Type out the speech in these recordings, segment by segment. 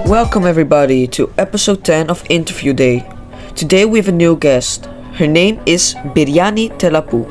Welcome everybody to episode 10 of Interview Day. Today we have a new guest. Her name is Biryani Telapu.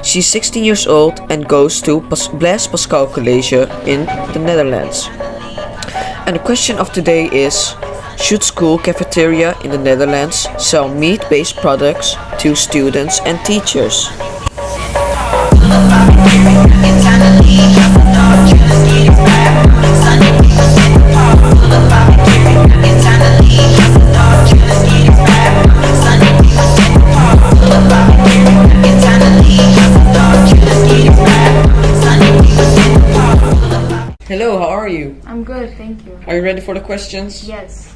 She's 16 years old and goes to Blaise Pascal College in the Netherlands. And the question of today is, should school cafeteria in the Netherlands sell meat-based products to students and teachers? Hello, how are you? I'm good, thank you. Are you ready for the questions? Yes.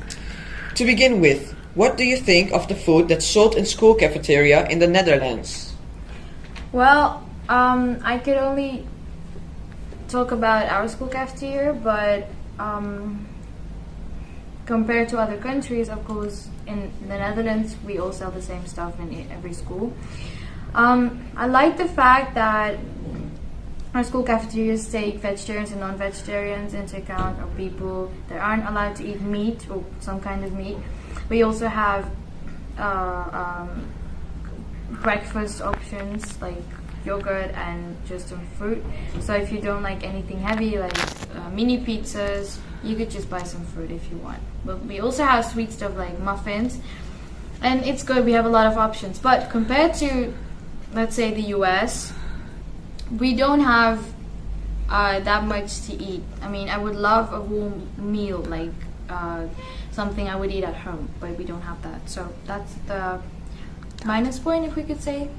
To begin with, what do you think of the food that's sold in school cafeteria in the Netherlands? Well, I could only talk about our school cafeteria, but compared to other countries, of course, in the Netherlands, we all sell the same stuff in every school. I like the fact that our school cafeterias take vegetarians and non-vegetarians into account, or people that aren't allowed to eat meat or some kind of meat. We also have breakfast options like yogurt and just some fruit. So if you don't like anything heavy like mini pizzas, you could just buy some fruit if you want. But we also have sweet stuff like muffins, and it's good. We have a lot of options. But compared to, let's say, the US, we don't have that much to eat. I mean, I would love a warm meal, like something I would eat at home, but we don't have that. So that's the minus point, if we could say.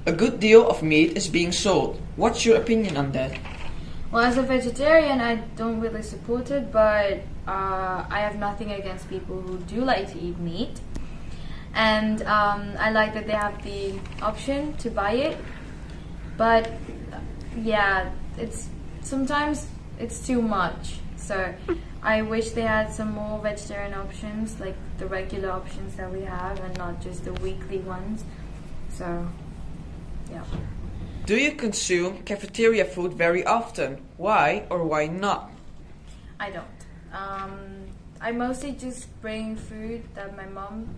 A good deal of meat is being sold. What's your opinion on that? Well, as a vegetarian, I don't really support it, but I have nothing against people who do like to eat meat. And I like that they have the option to buy it. But yeah, sometimes it's too much. So I wish they had some more vegetarian options, like the regular options that we have, and not just the weekly ones. So yeah. Do you consume cafeteria food very often? Why or why not? I don't. I mostly just bring food that my mom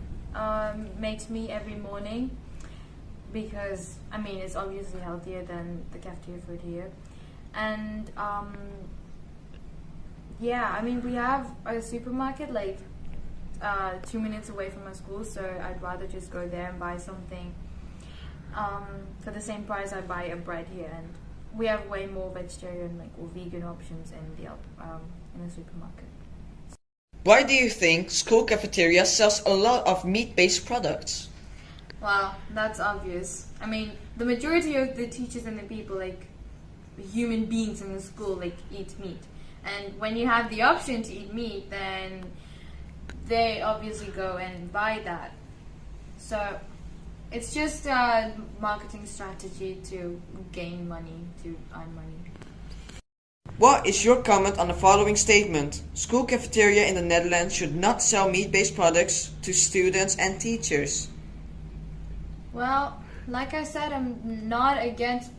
makes me every morning, because I mean it's obviously healthier than the cafeteria food here. And yeah, I mean we have a supermarket like 2 minutes away from my school, so I'd rather just go there and buy something for the same price I buy a bread here. And we have way more vegetarian or vegan options in the supermarket. Why do you think school cafeteria sells a lot of meat-based products? Well, that's obvious. I mean, the majority of the teachers and the people, like human beings in the school, like eat meat. And when you have the option to eat meat, then they obviously go and buy that. So it's just a marketing strategy to gain money, to earn money. What is your comment on the following statement? School cafeteria in the Netherlands should not sell meat-based products to students and teachers. Well, like I said, I'm not against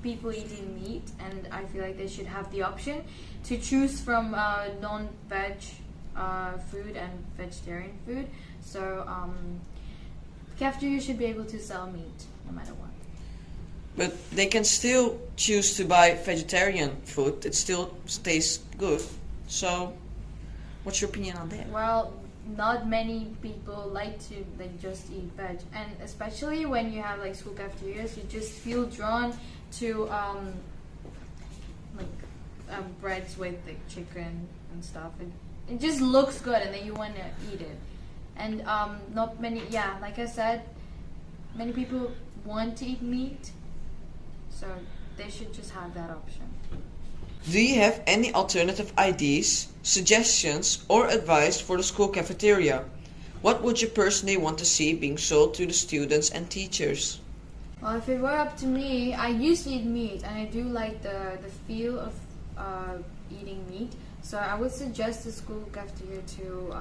people eating meat, and I feel like they should have the option to choose from non-veg food and vegetarian food. So cafeteria should be able to sell meat no matter what. But they can still choose to buy vegetarian food. It still tastes good. So, what's your opinion on that? Well, not many people like to just eat veg, and especially when you have school cafeterias, you just feel drawn to breads with chicken and stuff. It just looks good, and then you want to eat it. And not many, yeah, like I said, many people want to eat meat, so they should just have that option. Do you have any alternative ideas, suggestions, or advice for the school cafeteria? What would you personally want to see being sold to the students and teachers? Well, if it were up to me, I used to eat meat, and I do like the feel of eating meat. So I would suggest the school cafeteria to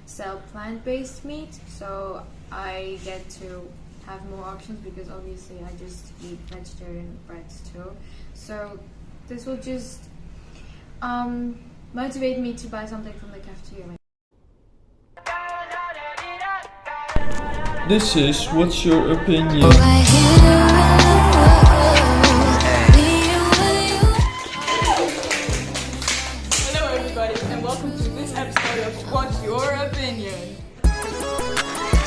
sell plant-based meat, so I get to have more options, because obviously I just eat vegetarian breads too. So this will just motivate me to buy something from the cafeteria. This is What's Your Opinion? Hello everybody and welcome to this episode of What's Your Opinion?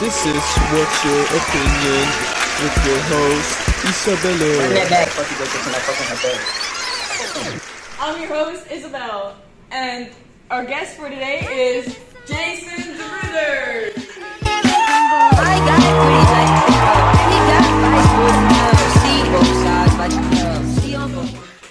This is What's Your Opinion with your host, Isabella. I'm your host Isabel and our guest for today is Jason DeRuder.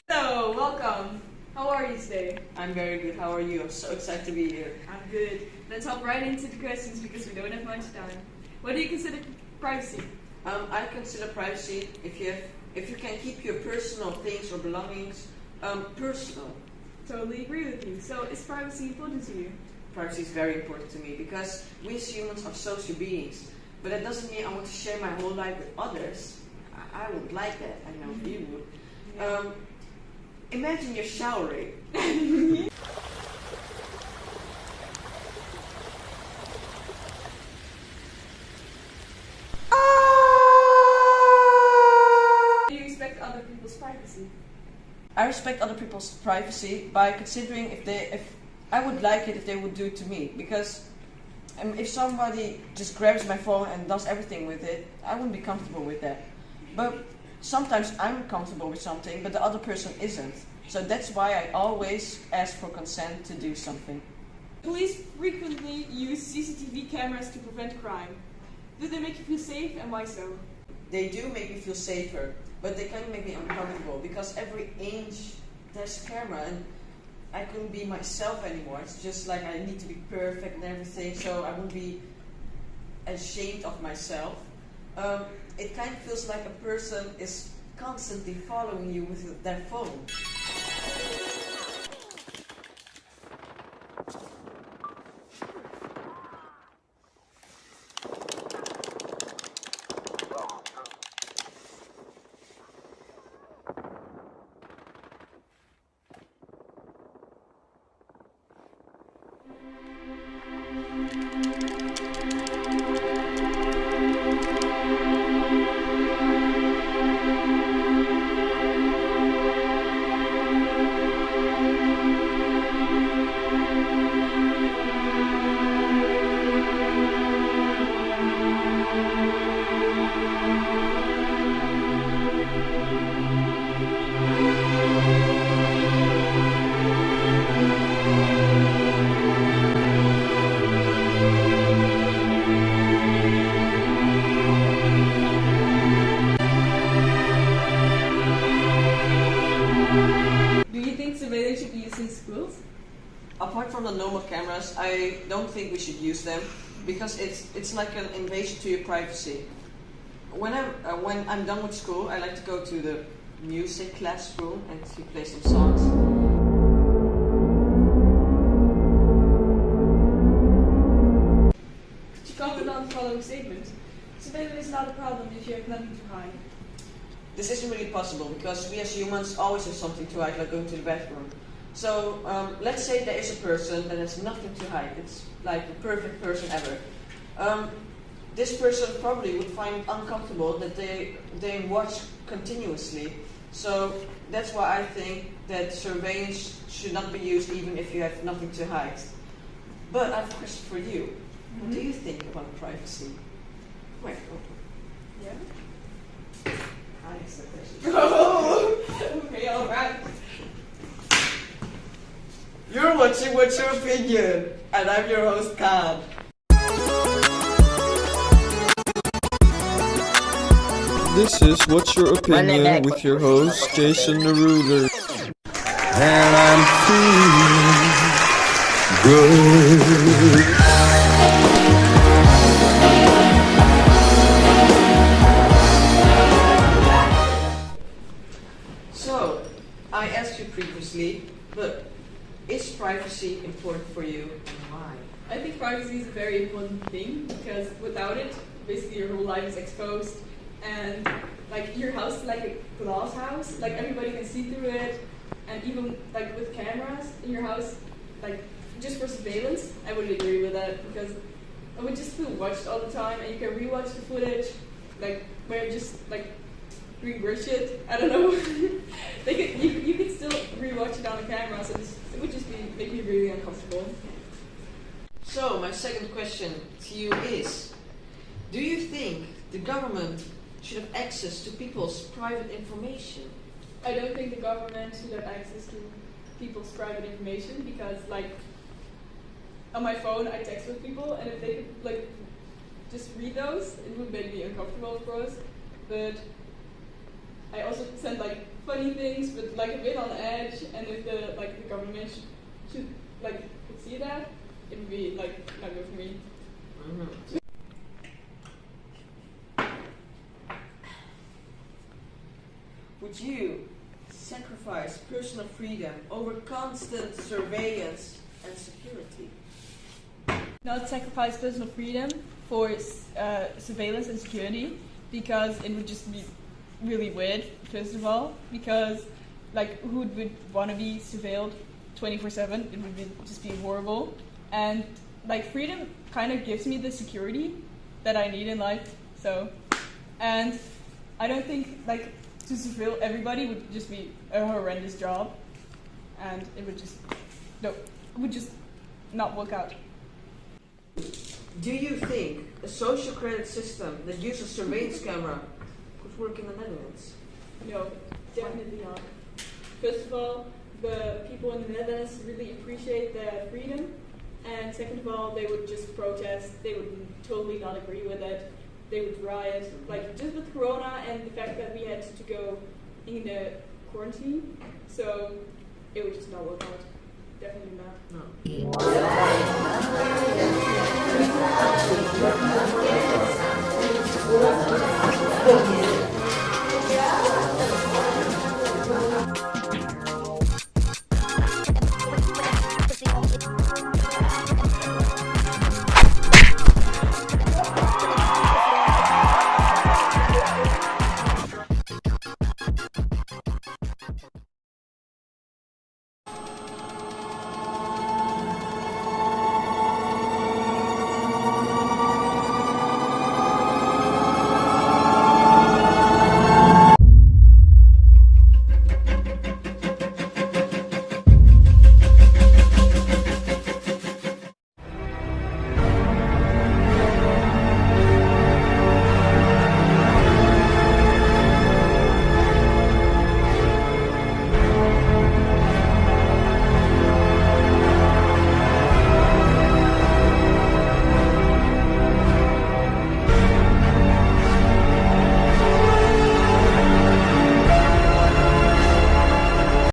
So, welcome. How are you today? I'm very good. How are you? I'm so excited to be here. I'm good. Let's hop right into the questions because we don't have much time. What do you consider privacy? I consider privacy if you can keep your personal things or belongings personal. Totally agree with you. So, is privacy important to you? Privacy is very important to me because we as humans are social beings. But that doesn't mean I want to share my whole life with others. I would like that. I know you would. Imagine you're showering. Do you respect other people's privacy? I respect other people's privacy by considering if I would like it if they would do it to me, because if somebody just grabs my phone and does everything with it, I wouldn't be comfortable with that. But sometimes I'm comfortable with something, but the other person isn't. So that's why I always ask for consent to do something. Police frequently use CCTV cameras to prevent crime. Do they make you feel safe and why so? They do make me feel safer, but they can make me uncomfortable because every inch there's a camera and I couldn't be myself anymore. It's just like I need to be perfect and everything, so I won't be ashamed of myself. It kind of feels like a person is constantly following you with their phone. Surveillance should be used in schools? Apart from the normal cameras, I don't think we should use them because it's like an invasion to your privacy. When I'm done with school, I like to go to the music classroom and to play some songs. Could you comment on the following statement? Surveillance is not a problem if you have nothing to hide. This isn't really possible because we as humans always have something to hide, like going to the bathroom. So let's say there is a person that has nothing to hide. It's like the perfect person ever. This person probably would find it uncomfortable that they watch continuously. So that's why I think that surveillance should not be used even if you have nothing to hide. But I have a question for you. What do you think about privacy? Wait. Yeah? I asked the question. Oh, okay, alright. You're watching What's Your Opinion? And I'm your host, Kaan. This is What's Your Opinion with your host, Jason DeRuder. And I'm feeling good. So, I asked you previously, but is privacy important for you and why? I think privacy is a very important thing because without it, basically your whole life is exposed and like your house is like a glass house, like everybody can see through it, and even like with cameras in your house, like just for surveillance, I wouldn't agree with that because I would just feel watched all the time, and you can rewatch the footage, like where just like rewatch it. I don't know. You could still rewatch it on the camera, so it would just make me really uncomfortable. So, my second question to you is, do you think the government should have access to people's private information? I don't think the government should have access to people's private information because, like, on my phone I text with people, and if they could, like, just read those, it would make me uncomfortable, of course. But I also send, like, funny things, but, like, a bit on edge, and if the government should could see that, it would be, like, not good for me. Mm-hmm. Would you sacrifice personal freedom over constant surveillance and security? Not sacrifice personal freedom for surveillance and security, because it would just be really weird, first of all, because, like, who would want to be surveilled 24/7? It would just be horrible. And, like, freedom kind of gives me the security that I need in life, so. And I don't think, like, to surveil everybody would just be a horrendous job, and it would just not work out. Do you think a social credit system that uses surveillance camera could work in the Netherlands? No, definitely not. First of all, the people in the Netherlands really appreciate their freedom, and second of all, they would just protest. They would totally not agree with it. They would riot, like, just with Corona and the fact that we had to go in a quarantine, so it would just not work out. Definitely not. No.